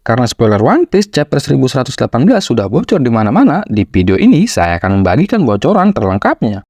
Karena spoiler One Piece chapter 1118 sudah bocor di mana-mana, di video ini saya akan membagikan bocoran terlengkapnya.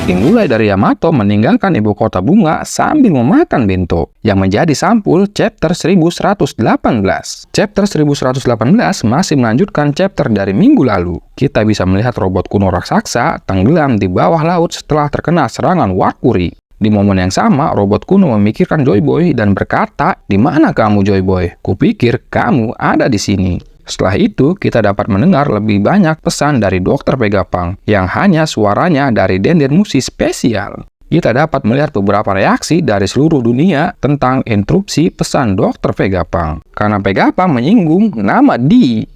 Dimulai dari Yamato meninggalkan ibu kota bunga sambil memakan bento, yang menjadi sampul chapter 1118. Chapter 1118 masih melanjutkan chapter dari minggu lalu. Kita bisa melihat robot kuno raksasa tenggelam di bawah laut setelah terkena serangan Wakuri. Di momen yang sama, robot kuno memikirkan Joy Boy dan berkata, "Di mana kamu, Joy Boy? Kupikir kamu ada di sini." Setelah itu, kita dapat mendengar lebih banyak pesan dari Dr. Vegapunk yang hanya suaranya dari denden musik spesial. Kita dapat melihat beberapa reaksi dari seluruh dunia tentang interupsi pesan Dr. Vegapunk. Karena Vegapunk menyinggung nama Di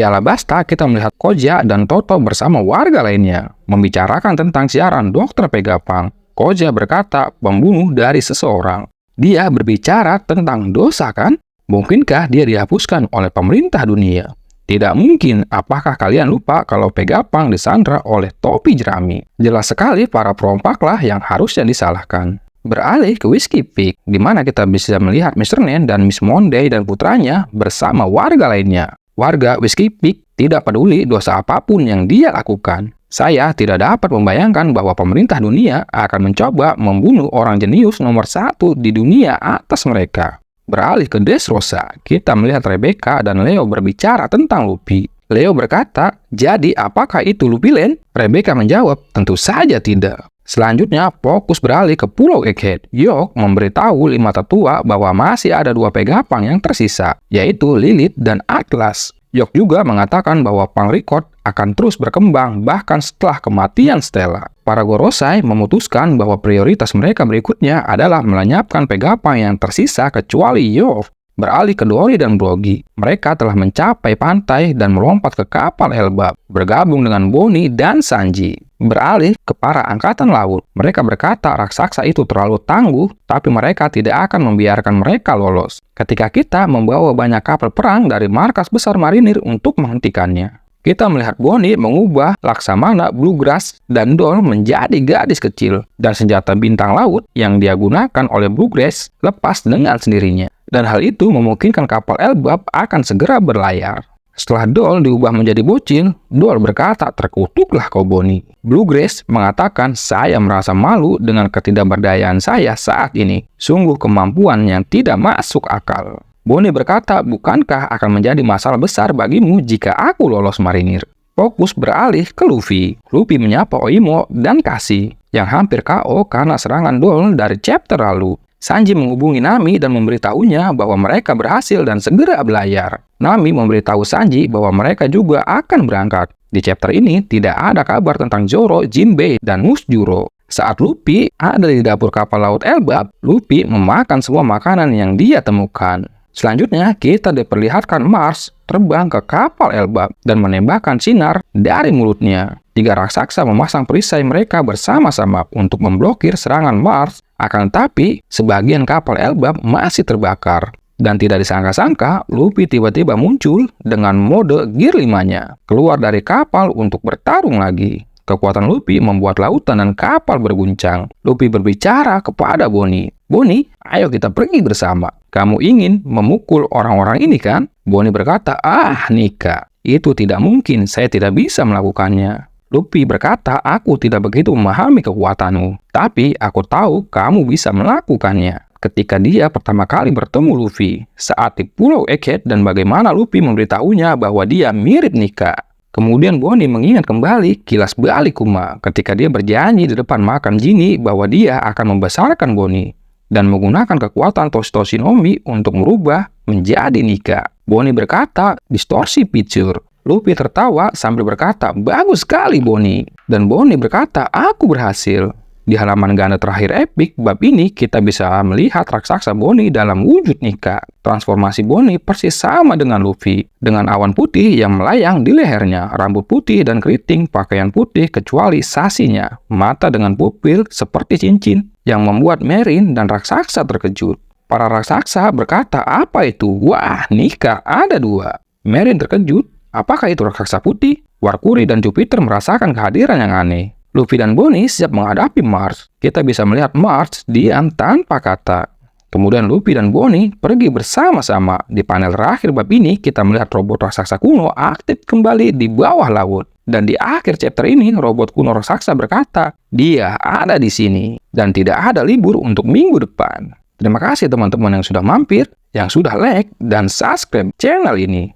Alabasta, kita melihat Koja dan Toto bersama warga lainnya membicarakan tentang siaran Dr. Vegapunk. Koja berkata, pembunuh dari seseorang. Dia berbicara tentang dosa, kan? Mungkinkah dia dihapuskan oleh pemerintah dunia? Tidak mungkin. Apakah kalian lupa kalau Vegapunk disandra oleh topi jerami? Jelas sekali para perompaklah yang harusnya disalahkan. Beralih ke Whiskey Peak, di mana kita bisa melihat Mr. Nen dan Miss Monday dan putranya bersama warga lainnya. Warga Whiskey Peak tidak peduli dosa apapun yang dia lakukan. Saya tidak dapat membayangkan bahwa pemerintah dunia akan mencoba membunuh orang jenius nomor 1 di dunia atas mereka. Beralih ke Dressrosa, kita melihat Rebecca dan Leo berbicara tentang Luffy. Leo berkata, "Jadi apakah itu Luffy Land?" Rebecca menjawab, "Tentu saja tidak." Selanjutnya, fokus beralih ke Pulau Egghead. York memberitahu 5 tetua bahwa masih ada 2 Vegapunk yang tersisa, yaitu Lilith dan Atlas. York juga mengatakan bahwa Punk Record akan terus berkembang bahkan setelah kematian Stella. Para Gorosei memutuskan bahwa prioritas mereka berikutnya adalah melenyapkan Vegapunk yang tersisa kecuali York. Beralih ke Dory dan Brogy, mereka telah mencapai pantai dan melompat ke kapal Elbap, bergabung dengan Bonnie dan Sanji. Beralih ke para angkatan laut, mereka berkata raksasa itu terlalu tangguh, tapi mereka tidak akan membiarkan mereka lolos. Ketika kita membawa banyak kapal perang dari markas besar marinir untuk menghentikannya. Kita melihat Bonnie mengubah Laksamana, Bluegrass, dan Doll menjadi gadis kecil, dan senjata bintang laut yang dia gunakan oleh Bluegrass lepas dengan sendirinya. Dan hal itu memungkinkan kapal Elbap akan segera berlayar. Setelah Doll diubah menjadi bocil, Doll berkata, "Terkutuklah kau Bonnie." Bluegrass mengatakan, "Saya merasa malu dengan ketidakberdayaan saya saat ini. Sungguh kemampuan yang tidak masuk akal." Bonnie berkata, "Bukankah akan menjadi masalah besar bagimu jika aku lolos marinir?" Fokus beralih ke Luffy. Luffy menyapa Oimo dan Cassie yang hampir KO karena serangan Doll dari chapter lalu. Sanji menghubungi Nami dan memberitahunya bahwa mereka berhasil dan segera berlayar. Nami memberitahu Sanji bahwa mereka juga akan berangkat. Di chapter ini tidak ada kabar tentang Zoro, Jinbei, dan Musjuro. Saat Luffy ada di dapur kapal laut Elbap, Luffy memakan semua makanan yang dia temukan. Selanjutnya, kita diperlihatkan Mars terbang ke kapal Elbap dan menembakkan sinar dari mulutnya. 3 raksasa memasang perisai mereka bersama-sama untuk memblokir serangan Mars. Akan tetapi, sebagian kapal Elbap masih terbakar. Dan tidak disangka-sangka, Luffy tiba-tiba muncul dengan mode Gear 5-nya. Keluar dari kapal untuk bertarung lagi. Kekuatan Luffy membuat lautan dan kapal berguncang. Luffy berbicara kepada Bonnie. "Bonnie, ayo kita pergi bersama. Kamu ingin memukul orang-orang ini, kan?" Bonnie berkata, Nika, itu tidak mungkin. Saya tidak bisa melakukannya." Luffy berkata, "Aku tidak begitu memahami kekuatanmu. Tapi aku tahu kamu bisa melakukannya." Ketika dia pertama kali bertemu Luffy saat di Pulau Egghead dan bagaimana Luffy memberitahunya bahwa dia mirip Nika. Kemudian Bonnie mengingat kembali kilas balik Kuma ketika dia berjanji di depan makam Jinny bahwa dia akan membesarkan Bonnie dan menggunakan kekuatan Toshi Nomi untuk merubah menjadi Nika. Bonnie berkata, "Distorsi picture." Luffy tertawa sambil berkata, "Bagus sekali Bonnie." Dan Bonnie berkata, "Aku berhasil." Di halaman ganda terakhir epic bab ini kita bisa melihat raksasa Bonnie dalam wujud Nika. Transformasi Bonnie persis sama dengan Luffy, dengan awan putih yang melayang di lehernya, rambut putih dan keriting, pakaian putih kecuali sasinya, mata dengan pupil seperti cincin yang membuat Marine dan raksasa terkejut. Para raksasa berkata, "Apa itu? Wah, Nika ada 2." Marine terkejut, apakah itu raksasa putih? Warkuri dan Jupiter merasakan kehadiran yang aneh. Luffy dan Bonnie siap menghadapi Mars. Kita bisa melihat Mars diam tanpa kata. Kemudian Luffy dan Bonnie pergi bersama-sama. Di panel terakhir bab ini, kita melihat robot raksasa kuno aktif kembali di bawah laut. Dan di akhir chapter ini, robot kuno raksasa berkata, dia ada di sini. Dan tidak ada libur untuk minggu depan. Terima kasih teman-teman yang sudah mampir, yang sudah like, dan subscribe channel ini.